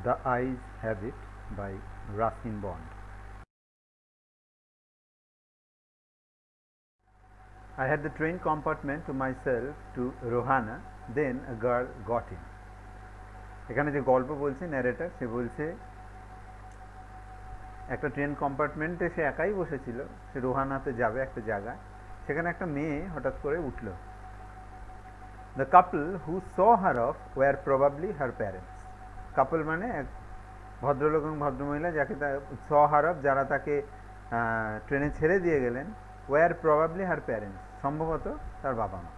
The Eyes Have It by Ruskin Bond. I had the train compartment to myself to Rohana, then a girl got in. এখানে যে গল্প বলছে narrator, সে বলছে একটা train কম্পার্টমেন্টে সে একাই বসেছিল, সে রোহানাতে যাবে একটা জায়গায়, সেখানে একটা মেয়ে হঠাৎ করে উঠল। The couple who saw her of were probably her parents. Couple মানে এক ভদ্রলোক এবং ভদ্রমহিলা, যাকে স হার অফ, যারা তাকে ট্রেনে ছেড়ে দিয়ে গেলেন, ওয়ার প্রবাবলি হার প্যারেন্টস, সম্ভবত তার বাবা মা।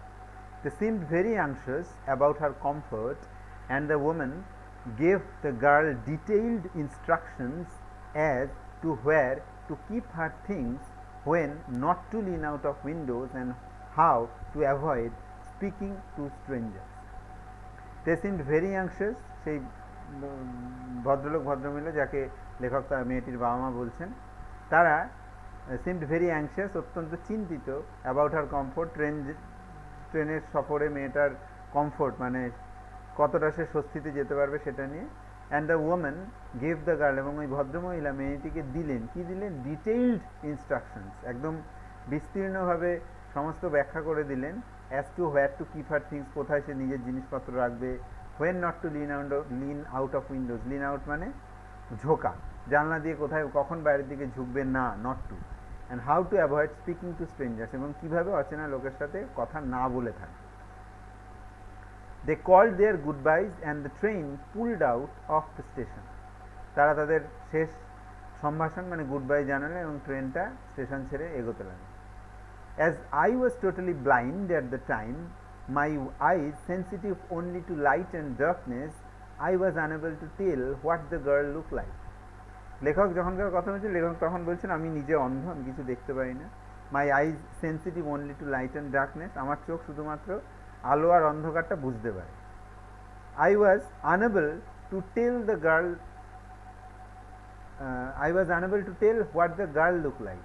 They seemed very anxious about her comfort, and the woman gave the girl detailed instructions as to where to keep her things, when not to lean out of windows, and how to avoid speaking to strangers. They seemed very anxious, সেই ভদ্রলোক ভদ্রমহিলা যাকে লেখক তার মেয়েটির বাবা মা বলছেন, তারা seemed very anxious, অত্যন্ত চিন্তিত, about her comfort, ট্রেনের সফরে মেয়েটার কমফোর্ট মানে কতটা সে স্বস্তিতে যেতে পারবে সেটা নিয়ে। And the woman gave the girl, এবং ওই ভদ্রমহিলা মেয়েটিকে দিলেন, কি দিলেন? ডিটেইলড ইনস্ট্রাকশনস, একদম বিস্তীর্ণভাবে সমস্ত ব্যাখ্যা করে দিলেন। As to where to keep her things, কোথায় সে নিজের জিনিসপত্র রাখবে। When not to Lin out of Windows, Lin out মানে ঝোঁকা, জানলা দিয়ে কোথায় কখন বাইরের দিকে ঝুঁকবে না, not to. And how to avoid speaking to strangers, এবং কীভাবে অচেনা লোকের সাথে কথা না বলে থাকে। They called their good byes and the train pulled out of the station. তারা তাদের শেষ সম্ভাষণ মানে গুড বাই জানালেন এবং ট্রেনটা স্টেশন ছেড়ে এগোতে লাগলো। As I was totally blind at the time, my eyes sensitive only to light and darkness, I was unable to tell what the girl look like. লেখক যখনকার কথা বলছে, লেখক তখন বলছেন আমি নিজে অন্ধ, আমি কিছু দেখতে পাই না। My eyes sensitive only to light and darkness, আমার চোখ শুধুমাত্র আলো আর অন্ধকারটা বুঝতে পারে। I was unable to tell the girl, I was unable to tell what the girl look like,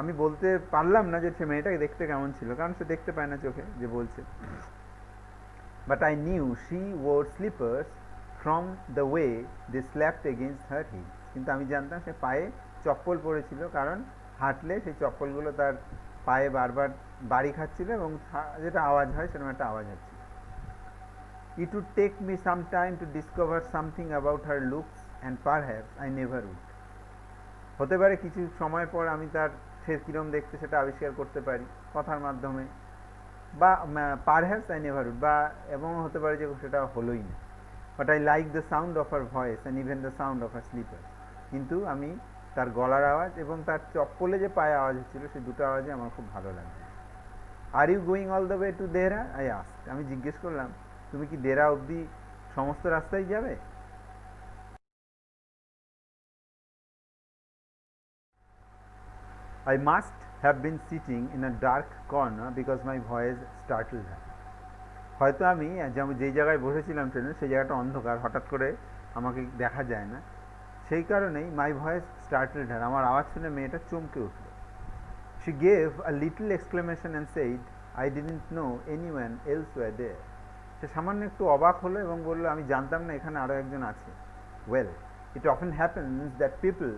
আমি বলতে পারলাম না যে সে মেয়েটাকে দেখতে কেমন ছিল, কারণ সে দেখতে পায় না চোখে যে বলছে। But I knew she wore slippers from the way they slapped against her heels, কিন্তু আমি জানতাম সে পায়ে চপ্পল পরেছিল, কারণ হাঁটলে সেই চপ্পলগুলো তার পায়ে বারবার বাড়ি খাচ্ছিল এবং যেটা আওয়াজ হয় সেরকম একটা আওয়াজ হচ্ছিল। It would take me some time to discover something about her looks and perhaps I never would, হতে পারে কিছু সময় পর আমি তার সে কীরম দেখতে সেটা আবিষ্কার করতে পারি কথার মাধ্যমে, বা পারহ্যাপস আই নেভার উড, বা এবং হতে পারে যে সেটা হলোই না। But I like the sound of her voice and even the sound of her sleepers, কিন্তু আমি তার গলার আওয়াজ এবং তার চপ্পলে যে পায়ে আওয়াজ হচ্ছিল সেই দুটো আওয়াজে আমার খুব ভালো লাগছে। Are you going all the way to Dehra, I asked, আমি জিজ্ঞেস করলাম তুমি কি দেহরা অবধি সমস্ত রাস্তায় যাবে? I must have been sitting in a dark corner because my voice startled her. হয়তো আমি যেমন যেই জায়গায় বসেছিলাম ট্রেনে সেই জায়গাটা অন্ধকার, হঠাৎ করে আমাকে দেখা যায় না, সেই কারণেই মাই ভয়েস স্টার্টলড হার, আমার আওয়াজ শুনে মেয়েটা চমকে উঠল। She gave a little exclamation and said I didn't know anyone else were there. সে সামান্য একটু অবাক হলো এবং বলল আমি জানতাম না এখানে আরও একজন আছে। Well, it often happens that people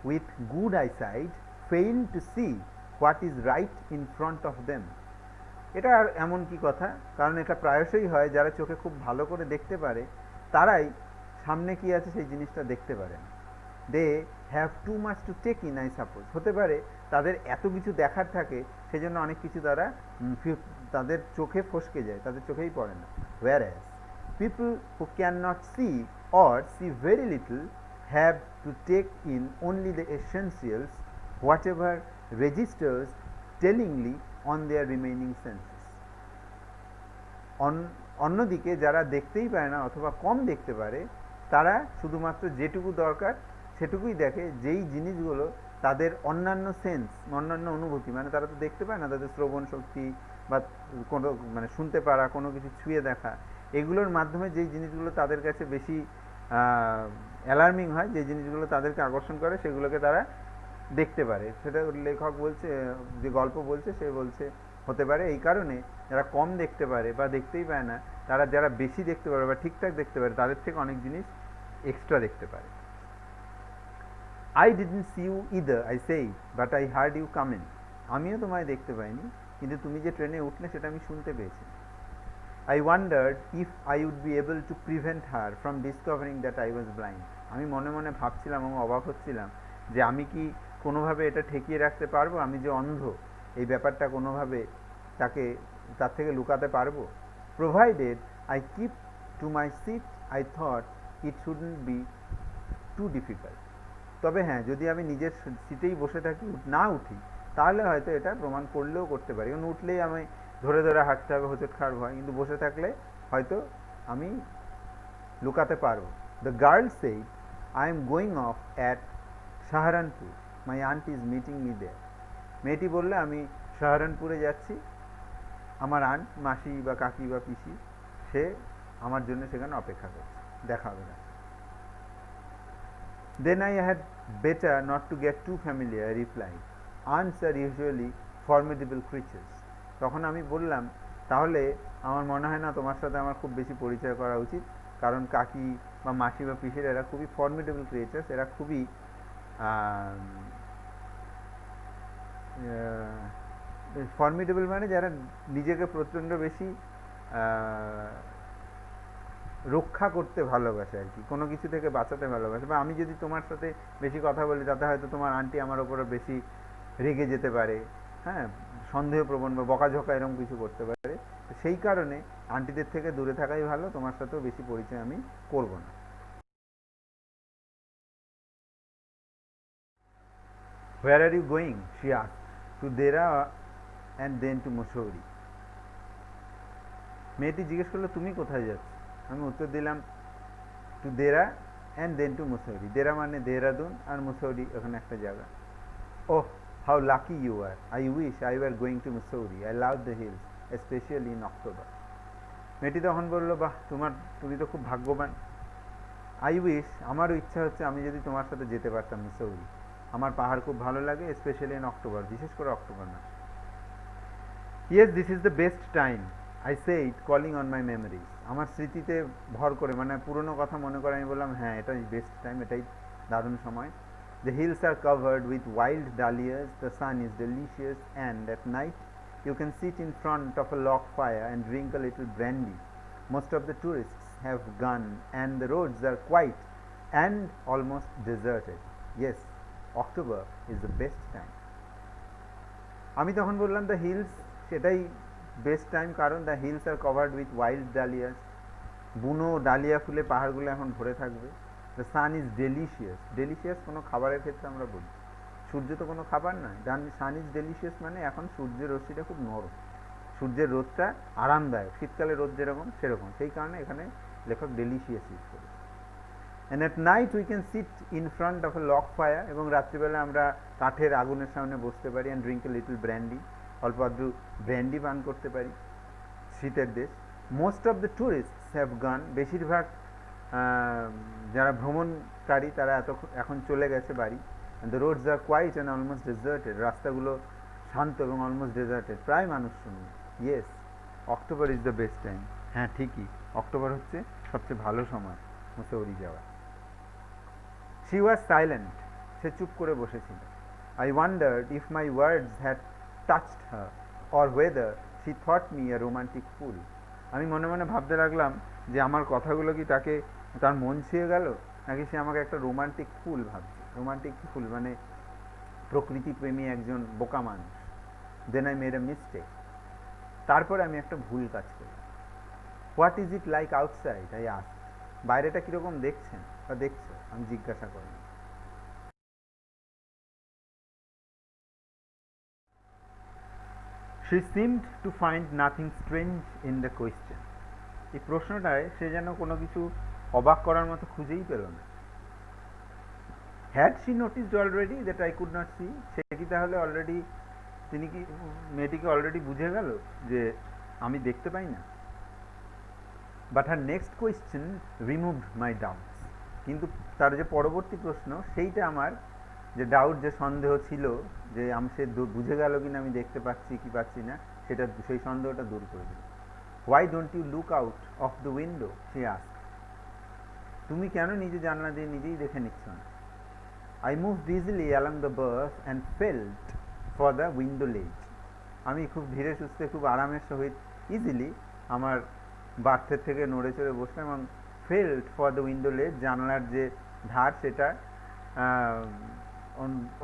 with good eyesight fail to see what is right in front of them. এটা আর এমন কি কথা, কারণ এটা প্রায়শই হয় যারা চোখে খুব ভালো করে দেখতে পারে তারাই সামনে কি আছে সেই জিনিসটা দেখতে পারে না। They have too much to take in, I suppose, হতে পারে তাদের এত কিছু দেখার থাকে সেজন্য অনেক কিছু তারা তাদের চোখে ফসকে যায়, তাদের চোখেই পড়ে না। Whereas people who can not see or see very little have to take in only the essentials, whatever registers tellingly on their remaining senses. অন্যদিকে যারা দেখতেই পায় না অথবা কম দেখতে পারে তারা শুধুমাত্র যেটুকু দরকার সেটুকুই দেখে, যেই জিনিসগুলো তাদের অন্যান্য সেন্স, অন্যান্য অনুভূতি, মানে তারা তো দেখতে পায় না, তাদের শ্রবণ শক্তি বা কোনো মানে শুনতে পারা, কোনো কিছু ছুঁয়ে দেখা, এগুলোর মাধ্যমে যেই জিনিসগুলো তাদের কাছে বেশি অ্যালার্মিং হয়, যে জিনিসগুলো তাদেরকে আকর্ষণ করে সেগুলোকে তারা দেখতে পারে। সেটা লেখক বলছে, যে গল্প বলছে সে বলছে হতে পারে এই কারণে যারা কম দেখতে পারে বা দেখতেই পায় না, তারা যারা বেশি দেখতে পারে বা ঠিকঠাক দেখতে পারে তাদের থেকে অনেক জিনিস এক্সট্রা দেখতে পারে। I didn't see you either, I said, but I heard you come in. আমিও তোমায় দেখতে পাইনি, কিন্তু তুমি যে ট্রেনে উঠলে সেটা আমি শুনতে পেয়েছি। I wondered if I would be able to prevent her from discovering that I was blind. আমি মনে মনে ভাবছিলাম এবং অবাক হচ্ছিলাম যে আমি কি কোনোভাবে এটা ঠেকিয়ে রাখতে পারবো, আমি যে অন্ধ এই ব্যাপারটা কোনোভাবে তার থেকে লুকাতে পারবো। Provided I keep to my seat, I thought it shouldn't be too difficult. তবে হ্যাঁ, যদি আমি নিজের সিটেই বসে থাকি, না উঠি, তাহলে হয়তো এটা প্রমাণ করলেও করতে পারি। কারণ উঠলেই আমি ধরে ধরে হাঁটতে হবে, হোঁচট খাওয়ার ভয়, কিন্তু বসে থাকলে হয়তো আমি লুকাতে পারবো। The girl said, I am going off at Saharanpur, my aunt is meeting me there. মেয়েটি বললে, আমি সাহারানপুরে যাচ্ছি, আমার আন্ট, মাসি বা কাকি বা পিসি, সে আমার জন্য সেখানে অপেক্ষা করছে, দেখা হবে না। Then I had better not to get too familiar, I replied. Aunts are usually formidable creatures. তখন আমি বললাম, তাহলে আমার মনে হয় না তোমার সাথে আমার খুব বেশি পরিচয় করা উচিত, কারণ কাকি বা মাসি বা পিসির এরা খুবই ফর্মিডেবল ক্রিয়েচার্স, এরা খুবই ফর্মিডেবল মানে যারা নিজেকে প্রচণ্ড বেশি রক্ষা করতে ভালোবাসে আর কি, কোনো কিছু থেকে বাঁচাতে ভালোবাসে। বা আমি যদি তোমার সাথে বেশি কথা বলি, তাতে হয়তো তোমার আন্টি আমার ওপরে বেশি রেগে যেতে পারে, হ্যাঁ, সন্দেহপ্রবণ বা বকাঝকা এরকম কিছু করতে পারে। তো সেই কারণে আন্টিদের থেকে দূরে থাকাই ভালো, তোমার সাথেও বেশি পরিচয় আমি করব না। Where are you going? She asked. To Dera and then to Mussoorie. মেয়েটি জিজ্ঞেস করলো, তুমি কোথায় যাচ্ছ? আমি উত্তর দিলাম, to Dera and then to Mussoorie. Dera মানে দেহরাদুন, আর মুসৌরি ওখানে একটা জায়গা। Oh, how lucky you are, I wish I were going to Mussoorie, I love the hills specially in October. মেয়েটি তখন বললো, বাহ, তুমি তো খুব ভাগ্যবান। আই উইশ, আমারও ইচ্ছা হচ্ছে আমি যদি তোমার সাথে যেতে পারতাম মুসৌরি, আমার পাহাড় খুব ভালো লাগে, স্পেশালি ইন অক্টোবর, বিশেষ করে অক্টোবর মাস। Yes, this is the best time, I said, calling on my memories. আমার স্মৃতিতে ভর করে, মানে পুরনো কথা মনে করে আমি বললাম, হ্যাঁ, এটাই বেস্ট টাইম, এটাই দারুণ সময়। The hills are covered with wild dahlias, the sun is delicious, and at night you can sit in front of a log fire and drink a little brandy. Most of the tourists have gone and the roads are quiet and almost deserted. Yes, October is the best time. আমি তখন বললাম, the hills, সেটাই best time, কারণ the hills are covered with wild dahlias, বুনো dahlia ফুলে পাহাড়গুলো এখন ভরে থাকবে। The sun is delicious, delicious কোনো খাবারের ক্ষেত্রে আমরা বলি, সূর্য তো কোনো খাবার নয়। সান ইজ ডেলিশিয়াস মানে এখন সূর্যের রশ্মিটা খুব নরম, সূর্যের রোদটা আরামদায়ক, শীতকালে রোদ যেরকম সেরকম, সেই কারণে এখানে লেখক ডেলিশিয়াস ইউজ করে। And at night we can sit in front of a log fire, এবং রাত্রিবেলা আমরা কাঠের আগুনের সামনে বসতে পারি, and drink a little brandy, অল্প আধটু ব্র্যান্ডি পান করতে পারি, শীতের দেশ। Most of the tourists have gone, বেশিরভাগ যারা ভ্রমণকারী তারা এখন চলে গেছে বাড়ি। And the roads are quiet and almost deserted, রাস্তাগুলো শান্ত এবং অলমোস্ট ডেজার্টেড, প্রায় মানুষ শূন্য। Yes, October is the best time, হ্যাঁ ঠিকই, অক্টোবর হচ্ছে সবচেয়ে ভালো সময় মুসৌরি যাওয়া। শি ওয়াজ সাইলেন্ট, সে চুপ করে বসেছিল। I wondered if my words had touched her or whether she thought me a romantic fool. আমি মনে মনে ভাবতে লাগলাম যে আমার কথাগুলো কি তার মন ছুঁয়ে গেল, নাকি সে আমাকে একটা রোমান্টিক ফুল ভাবছে। রোমান্টিক ফুল মানে প্রকৃতিপ্রেমী একজন বোকা মানুষ। Then I made a mistake, তারপরে আমি একটা ভুল কাজ করলাম। What is it like outside, I asked, বাইরেটা কীরকম দেখছেন বা দেখছো, আমি জিজ্ঞাসা করলাম। She seemed to find nothing strange in the question. এই প্রশ্নটায় সে যেন কোনো কিছু অবাক করার মতো খুঁজেই পেল না। Had she noticed already that I could not see, সে কি তাহলে অলরেডি, মেয়েটিকে অলরেডি বুঝে গেল যে আমি দেখতে পাই না। But her next question removed my doubts, কিন্তু তার যে পরবর্তী প্রশ্ন, সেইটা আমার যে ডাউট, যে সন্দেহ ছিল যে সে বুঝে গেল কিনা আমি দেখতে পাচ্ছি কি পাচ্ছি না, সেই সন্দেহটা দূর করে দিল। Why don't you look out of the window, she asked. তুমি কেন নিজে জানলা দিয়ে নিজেই দেখে নিচ্ছ না? I moved easily along the berth and felt for the window ledge. আমি খুব ধীরে সুস্থে খুব আরামের সহিত ইজিলি আমার বার্থের থেকে নড়ে চড়ে বসলাম এবং ফেল্ট ফর দ্য উইন্ডো লেজ, জানলার যে ধার সেটা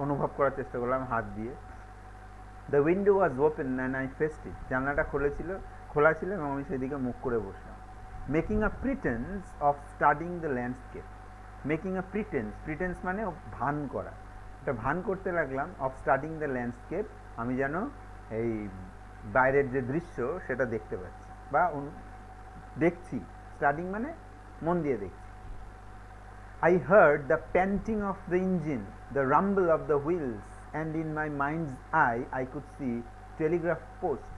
অনুভব করার চেষ্টা করলাম হাত দিয়ে। The window was open and I faced it, জানলাটা খোলা ছিল এবং আমি সেদিকে মুখ করে বসলাম। Making a pretence of studying the landscape, making a pretence মানে ভান করা, এটা ভান করতে লাগলাম। অফ স্টাডিং দ্য ল্যান্ডস্কেপ, আমি যেন এই বাইরের যে দৃশ্য সেটা দেখতে পাচ্ছি বা দেখছি। স্টাডিং মানে মন দিয়ে দেখছি। I heard the panting of the engine, the rumble of the wheels, and in my mind's eye I could see telegraph posts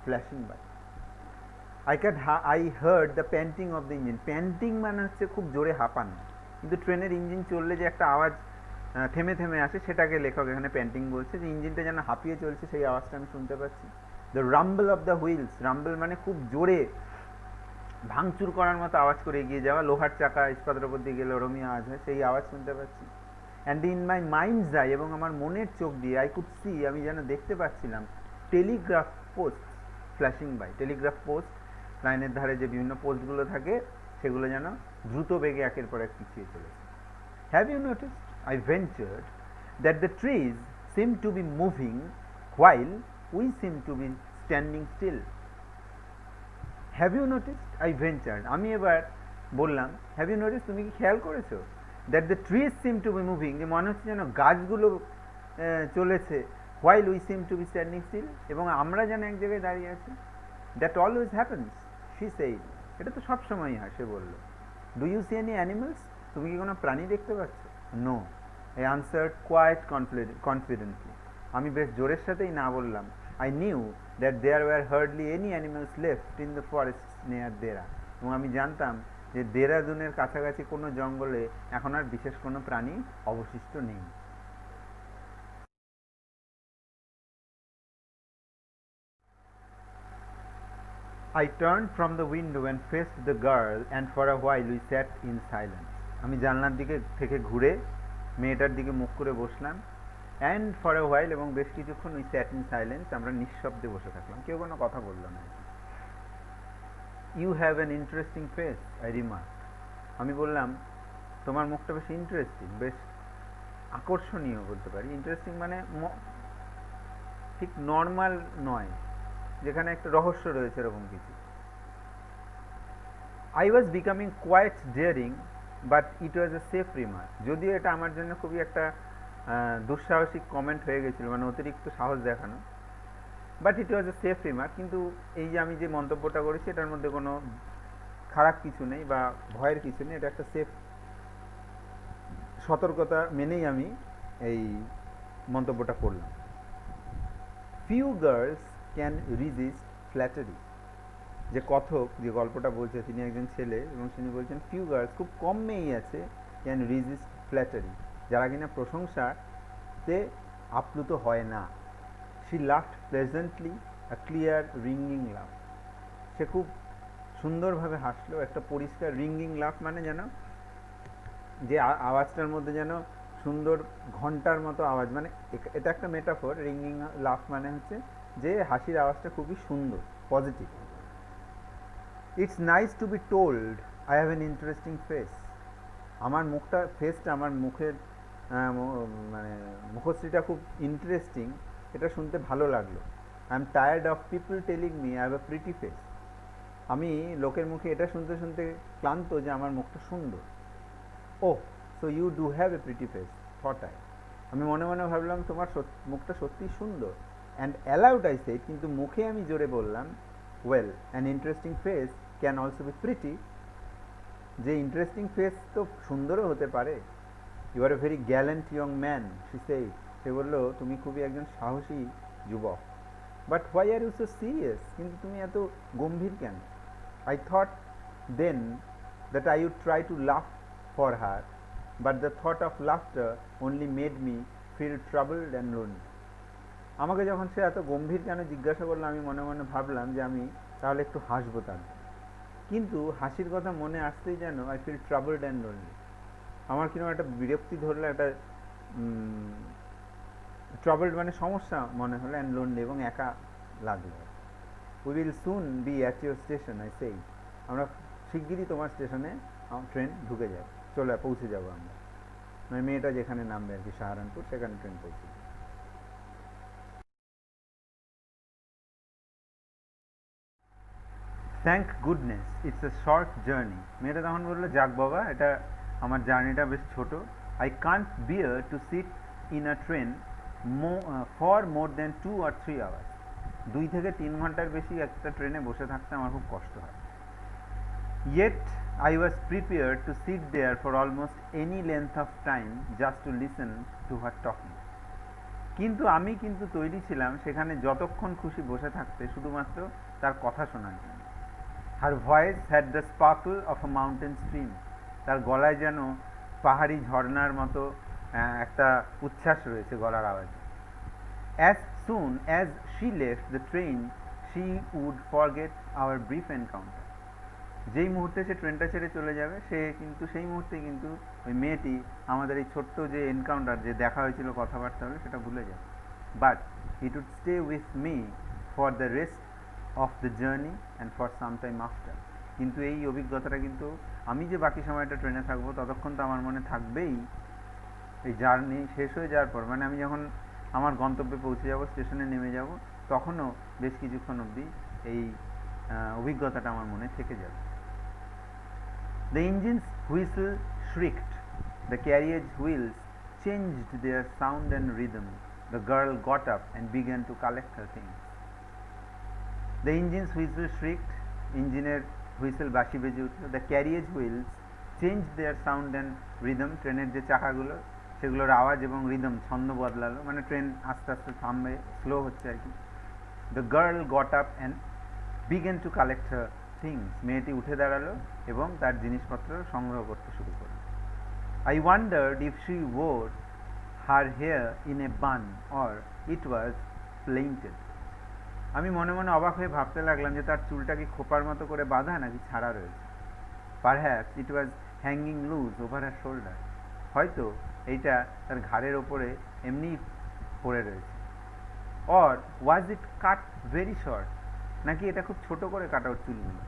flashing by. I heard the panting of the engine. Panting মানে হচ্ছে খুব জোরে হাঁপানো, কিন্তু ট্রেনের engine চললে যে একটা আওয়াজ থেমে থেমে আসে সেটাকে লেখক এখানে প্যান্টিং বলছে, যে ইঞ্জিনটা যেন হাঁপিয়ে চলছে সেই আওয়াজটা আমি শুনতে পাচ্ছি। The rumble of the wheels, rumble মানে খুব জোরে ভাঙচুর করার মতো আওয়াজ করে এগিয়ে যাওয়া, লোহার চাকা ইস্পাতের উপর দিয়ে গেলে ওরমই আওয়াজ হয়, সেই আওয়াজ শুনতে পাচ্ছি। And in my minds I, এবং আমার মনের চোখ দিয়ে আই কুড সি, আমি যেন দেখতে পাচ্ছিলাম telegraph post flashing by. Telegraph post, লাইনের ধারে যে বিভিন্ন পোস্টগুলো থাকে সেগুলো যেন দ্রুত বেগে একের পর এক পিছিয়ে চলেছে। Have you noticed, I ventured, that the trees seem to be moving while we seem to be standing still. Have you noticed? I ventured. আমি এবার বললাম, have you noticed, তুমি কি খেয়াল করেছো? That the trees seem to be moving, যে মনে হচ্ছে যেন গাছগুলো চলেছে, while we seem to be standing still, এবং আমরা যেন এক জায়গায় দাঁড়িয়ে আছি। That always happens, she said. এটা তো সব সময়ই হয়, সে বলল। Do you see any animals? তুমি কি কোনো প্রাণী দেখতে পাচ্ছ? No, I answered quite confidently. আমি বেশ জোরের সাথেই না বললাম। I knew that there were hardly any animals left in the forests near Dera. এবং আমি জানতাম যে দেরাদুনের কাছাকাছি কোনো জঙ্গলে এখন আর বিশেষ কোনো প্রাণী অবশিষ্ট নেই। I turned from the window and faced the girl, and for a while we sat in silence. আমি জানলার দিকে থেকে ঘুরে মেয়েটার দিকে মুখ করে বসলাম। অ্যান্ড ফর এ হোয়াইল, এবং বেশ কিছুক্ষণ উই স্যাট ইন সাইলেন্স, আমরা নিঃশব্দে বসে থাকলাম, কেউ কোনো কথা বললো না। You have an interesting face, I remark. আমি বললাম, তোমার মুখটা বেশ ইন্টারেস্টিং, বেশ আকর্ষণীয় বলতে পারি। ইন্টারেস্টিং মানে ঠিক নর্মাল নয়, যেখানে একটা রহস্য রয়েছে এরকম কিছু। I was becoming quite daring, but it was a safe remark. যদিও এটা আমার জন্য খুবই একটা দুঃসাহসিক কমেন্ট হয়ে গেছিল, মানে অতিরিক্ত সাহস দেখানো, but it was a safe remark. কিন্তু এই যে আমি যে মন্তব্যটা করেছি এটার মধ্যে কোনো খারাপ কিছু নেই বা ভয়ের কিছু নেই, এটা একটা সেফ সতর্কতা মেনেই আমি এই মন্তব্যটা করলাম। Few girls can resist flattery. যে কথক যে গল্পটা বলছে তিনি একজন ছেলে, এবং তিনি বলছেন ফিউ গার্লস, খুব কম মেয়েই আছে, ক্যান রিজিস্ট ফ্ল্যাটারি, যারা কিনা প্রশংসাতে আপ্লুত হয় না। She laughed pleasantly, a clear ringing লাফ। সে খুব সুন্দরভাবে হাসলো, একটা পরিষ্কার রিঙ্গিং লাফ মানে যেন যে আওয়াজটার মধ্যে যেন সুন্দর ঘন্টার মতো আওয়াজ, মানে এটা একটা মেটাফর। রিঙ্গিং লাফ মানে হচ্ছে যে হাসির আওয়াজটা খুবই সুন্দর, positive. It's nice to be told I have an interesting face. আমার মুখটা, ফেসটা, আমার মুখের মানে মুখশ্রীটা খুব ইন্টারেস্টিং, এটা শুনতে ভালো লাগলো। I am tired of people telling me I have a pretty face. আমি লোকের মুখে এটা শুনতে শুনতে ক্লান্ত যে আমার মুখটা সুন্দর। Oh so you do have a pretty face, thought I. আমি মনে মনে ভাবলাম তোমার মুখটা সত্যিই সুন্দর। অ্যান্ড অ্যালাউড আই সেড, কিন্তু মুখে আমি জোরে বললাম, well an interesting face can also be pretty. যে ইন্টারেস্টিং ফেস তো সুন্দরও হতে পারে। You are a very gallant young man, she said. সে বলল, তুমি খুবই একজন সাহসী যুবক। But why are you so serious, কিন্তু তুমি এত গম্ভীর কেন? I thought then that I would try to laugh for her, but the thought of laughter only made me feel troubled and lonely. আমাকে যখন সে এত গম্ভীর কেন জিজ্ঞাসা করলো, আমি মনে মনে ভাবলাম যে আমি তাহলে একটু হাসবো তার। কিন্তু হাসির কথা মনে আসতেই যেন I feel troubled and lonely. আমার কিরকম একটা বিরক্তি ধরলো, একটা ট্রাবলড মানে সমস্যা মনে হলো, অ্যান্ড লোনলি এবং একা লাগলো। We will soon B at your station I সেই, আমরা শিগগিরই তোমার স্টেশনে ট্রেন ঢুকে যাবে, চলে পৌঁছে যাবো আমরা, মানে মেয়েটা যেখানে নামবে আর কি, সাহারানপুর, সেখানে ট্রেন পৌঁছে যাবে। Thank goodness it's a short journey. মেয়েটা তখন বললো, যাক বাবা, এটা আমার জার্নিটা বেশ ছোট। I can't bear to sit in a train for more than 2 or 3 hours। 2 থেকে 3 ঘন্টার বেশি একটা ট্রেনে বসে থাকতে আমার খুব কষ্ট হয়। Yet I was prepared to sit there for almost any length of time just to listen to her talking. কিন্তু আমি কিন্তু তৈরি ছিলাম সেখানে যতক্ষণ খুশি বসে থাকতে, শুধুমাত্র তার কথা শোনার জন্য। Her voice had the sparkle of a mountain stream. তার গলায় যেন পাহাড়ি ঝর্ণার মতো একটা উচ্ছ্বাস রয়েছে গলার আওয়াজে। As soon as she left the train, she would forget our brief encounter. যেই মুহূর্তে সে ট্রেনটা ছেড়ে চলে যাবে, সে কিন্তু সেই মুহূর্তে কিন্তু ওই মেয়েটি আমাদের এই ছোট্ট যে এনকাউন্টার, যে দেখা হয়েছিল, কথাবার্তা হলো, সেটা ভুলে যাবে। But it would stay with me for the rest of the journey and for some time after. কিন্তু এই অভিজ্ঞতাটা কিন্তু, আমি যে বাকি সময়টা ট্রেনে থাকবো ততক্ষণ তো আমার মনে থাকবেই। এই জার্নি শেষ হয়ে যাওয়ার পর, মানে আমি যখন আমার গন্তব্যে পৌঁছে যাব, স্টেশনে নেমে যাব, তখনও বেশ কিছুক্ষণ অবধি এই অভিজ্ঞতাটা আমার মনে থেকে যাবে। The engine's whistle shrieked. The carriage wheels changed their sound and rhythm. The girl got up and began to collect her things. The engine's whistle shrieked. ইঞ্জিনের হুইসেল বাঁশি বেজে উঠল। The carriage wheels change their sound and rhythm. ট্রেনের যে চাকাগুলো, সেগুলোর আওয়াজ এবং রিদম, ছন্দ বদলালো, মানে ট্রেন আস্তে আস্তে থামবে, স্লো হচ্ছে আর কি। The girl got up and began to collect her things. মেয়েটি উঠে দাঁড়ালো এবং তার জিনিসপত্র সংগ্রহ করতে শুরু করলো। I wondered if she wore her hair in a bun or it was plaited. আমি মনে মনে অবাক হয়ে ভাবতে লাগলাম যে তার চুলটা কি খোপার মতো করে বাঁধা নাকি ছাড়া রয়েছে। Perhaps it was hanging loose over her shoulder. হয়তো এইটা তার ঘাড়ের ওপরে এমনি পড়ে রয়েছে। Or was it cut very short, নাকি এটা খুব ছোট করে কাটা ওর চুলগুলো।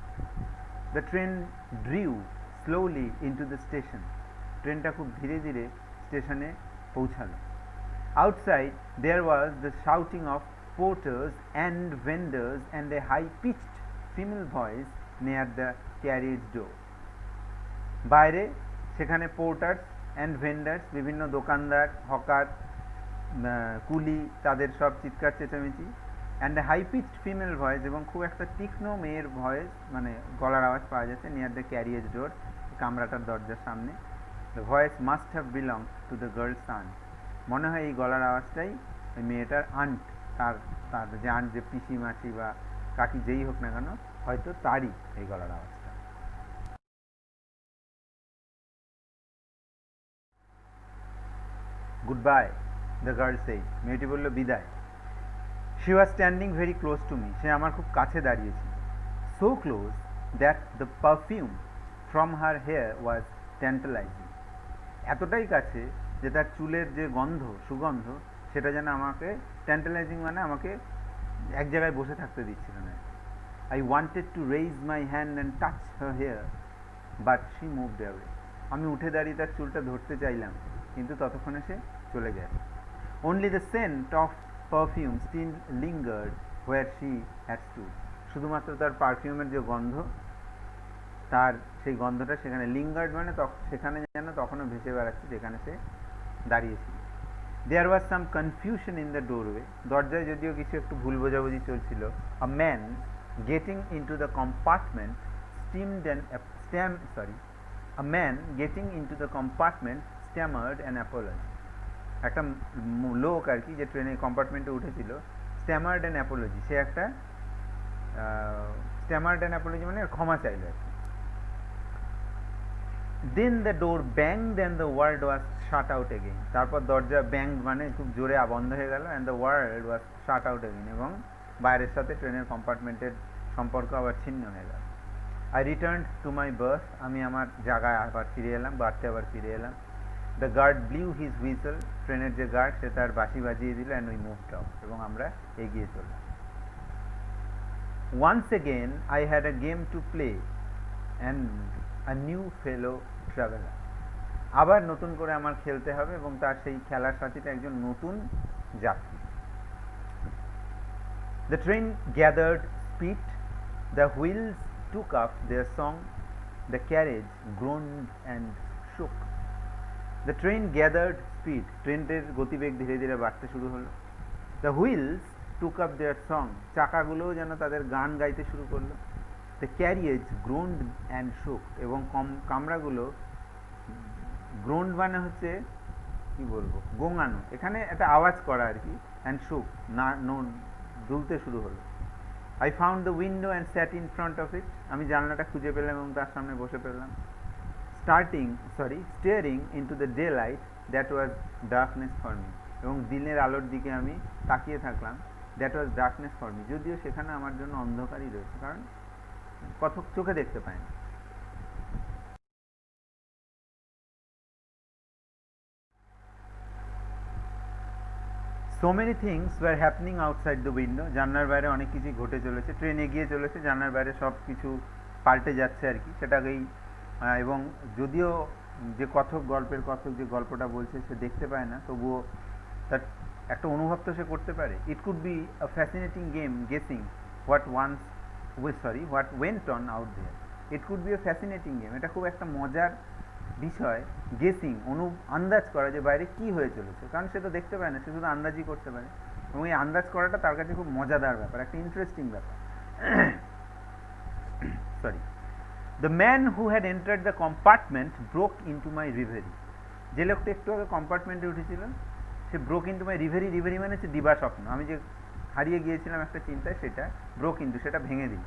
The train drew slowly into the station. ট্রেনটা খুব ধীরে ধীরে স্টেশনে পৌঁছালো। Outside there was the shouting of porters and vendors and a high-pitched female voice near the carriage door. বাইরে সেখানে পোর্টার্স অ্যান্ড ভেন্ডার্স, বিভিন্ন দোকানদার, হকার, কুলি, তাদের সব চিৎকার চেঁচামেচি। And a high pitched female voice, এবং খুব একটা তীক্ষ্ণ মেয়ের ভয়েস, মানে গলার আওয়াজ পাওয়া যাচ্ছে নিয়ার দ্য ক্যারিয়েজ ডোর, কামরাটার দরজার সামনে। The voice must have belong to the girl's aunt. মনে হয় এই গলার আওয়াজটাই ওই মেয়েটার আন্ট, তার তার যে আন্ট, যে পিসি মাসি বা কাকি যেই হোক না কেন, হয়তো তারই এই গলার আওয়াজটা। Goodbye, the girl said. মেয়েটি বলল বিদায়। She was standing very close to me. সে আমার খুব কাছে দাঁড়িয়েছিল। So close that the perfume from her hair was tantalizing. এতটাই কাছে যে তার চুলের যে গন্ধ, সুগন্ধ, সেটা যেন আমাকে ট্যান্টালাইজিং, মানে আমাকে এক জায়গায় বসে থাকতে দিচ্ছিল না। I wanted to raise my hand and touch her hair but she moved away. আমি উঠে দাঁড়িয়ে তার চুলটা ধরতে চাইলাম, কিন্তু ততক্ষণে সে চলে গেছে। Only the scent of perfume still lingered where she had stood. শুধুমাত্র তার পারফিউমের যে গন্ধ, তার সেই গন্ধটা সেখানে লিঙ্গার্ড, মানে সেখানে যেন তখনও ভেসে বেড়াচ্ছে যেখানে সে দাঁড়িয়েছিল। There was some confusion in the doorway. দরজায় যদিও কিছু একটু ভুল বোঝাবুঝি চলছিল। A man getting into the compartment stammered an apology. একটা লোক আর কি, যে ট্রেনের কম্পার্টমেন্টে উঠেছিল, স্ট্যামার্ড অ্যান অ্যাপোলজি, সে একটা স্ট্যামার্ড অ্যান অ্যাপোলজি মানে ক্ষমা চাইল আর কি। Then the door banged and the world was shut out again. তারপর দরজা ব্যাংড মানে খুব জোরে বন্ধ হয়ে গেল, and the world was shut out again, এবং বাইরের সাথে ট্রেনের কম্পার্টমেন্টের সম্পর্ক আবার ছিন্ন হয়ে গেল। I returned to my berth. আমি আমার জায়গায় আবার ফিরে এলাম, বার্থে আবার ফিরে এলাম. The guard blew his whistle. ট্রেনের যে গার্ড সে তার বাঁশি বাজিয়ে দিল, and we moved off. এবং আমরা এগিয়ে চললাম. Once again I had a game to play and a new fellow traveler. আবার নতুন করে আমার খেলতে হবে এবং তার সেই খেলার সাথীটা একজন নতুন যাত্রী. The train gathered speed. The wheels took up their song. The carriage groaned and shook. The train gathered speed. ট্রেনের গতিবেগ ধীরে ধীরে বাড়তে শুরু হলো. The wheels took up their song. চাকাগুলোও যেন তাদের গান গাইতে শুরু করলো. The carriage groaned and shook. এবং কামরাগুলো, গ্রোন্ড মানে হচ্ছে কি বলবো, গোঙানো, এখানে একটা আওয়াজ করা আর কি, অ্যান্ড শুক, না দুলতে শুরু হলো. I found the window and sat in front of it. আমি জানলাটা খুঁজে পেলাম এবং তার সামনে বসে পেলাম. Staring into the daylight that was darkness for me. এবং দিনের আলোর দিকে আমি তাকিয়ে থাকলাম. That was darkness for me. যদিও সেখানে আমার জন্য অন্ধকারই রয়েছে, কারণ কতক চোখে দেখতে পাই না. So many things were happening outside the window. জানলার বাইরে অনেক কিছুই ঘটে চলেছে, ট্রেন এগিয়ে চলেছে, জানলার বাইরে সব কিছু পাল্টে যাচ্ছে আর কি, সেটাকেই. এবং যদিও যে গল্পের কথক যে গল্পটা বলছে সে দেখতে পায় না, তবুও তার একটা অনুভব তো সে করতে পারে. It could be a fascinating game guessing what went on out there. It could be a fascinating game, এটা খুব একটা মজার বিষয়, গেসিং, আন্দাজ করা যে বাইরে কি হয়ে চলেছে, কারণ সে তো দেখতে পায় না, সে শুধু আন্দাজই করতে পারে, এবং এই আন্দাজ করাটা তার কাছে খুব মজাদার ব্যাপার, একটা ইন্টারেস্টিং ব্যাপার. Sorry. The man who had entered the compartment broke into my reverie. যে লোকটা একটু আগে কম্পার্টমেন্টে উঠেছিল সে ব্রোক ইন্টু মাই রিভেরি. রিভেরি মানে হচ্ছে দিবা স্বপ্ন, আমি যে হারিয়ে গিয়েছিলাম একটা চিন্তায়, সেটা ব্রোক ইন্টু, সেটা ভেঙে দিল.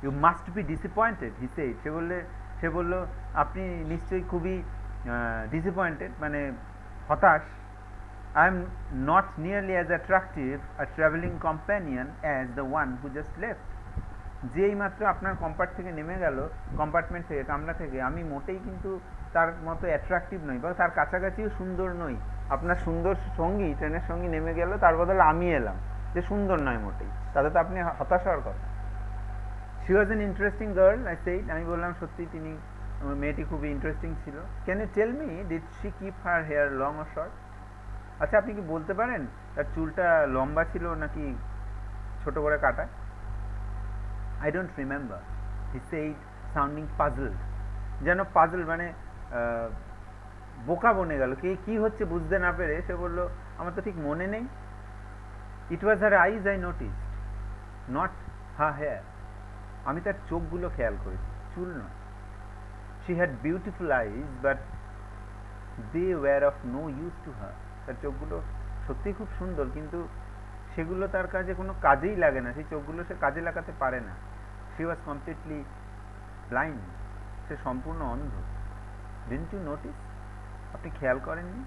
You must be disappointed, he said. সে বলল আপনি নিশ্চয়ই খুবই ডিসঅ্যাপয়েন্টেড, মানে হতাশ. I am not nearly as attractive a travelling companion as the one who just left. যেই মাত্র আপনার কম্পার্টমেন্ট থেকে, কামরা থেকে, আমি মোটেই কিন্তু তার মতো অ্যাট্রাকটিভ নই, বা তার কাছাকাছিও সুন্দর নই. আপনার সুন্দর সঙ্গী ট্রেনের সঙ্গী নেমে গেল, তার বদলে আমি এলাম, যে সুন্দর নয় মোটেই, তাতে তো আপনি হতাশ হওয়ার কথা. She was an interesting girl, I said. আমি বললাম সত্যি তিনি, মেয়েটি খুবই ইন্টারেস্টিং ছিল. Can you tell me, did she keep her hair long or short? আচ্ছা, আপনি কি বলতে পারেন তার চুলটা লম্বা ছিল নাকি ছোট করে কাটা? I don't remember, he said, sounding puzzled. যেন পাজল মানে বোকা বনে গেল, কি হচ্ছে বুঝতে না পেরে সে বলল আমার তো ঠিক মনে নেই. It was her eyes I noticed, not her hair. আমি তার চোখগুলো খেয়াল করেছি, চুল নয়. She had beautiful eyes, but they were of no use to her. তার চোখগুলো সত্যি খুব সুন্দর, কিন্তু সেগুলো তার কাছে কোনো কাজেই লাগে না, সেই চোখগুলো সে কাজে লাগাতে পারে না. She was completely blind. সে সম্পূর্ণ অন্ধ. Didn't you notice? আপনি খেয়াল করেননি?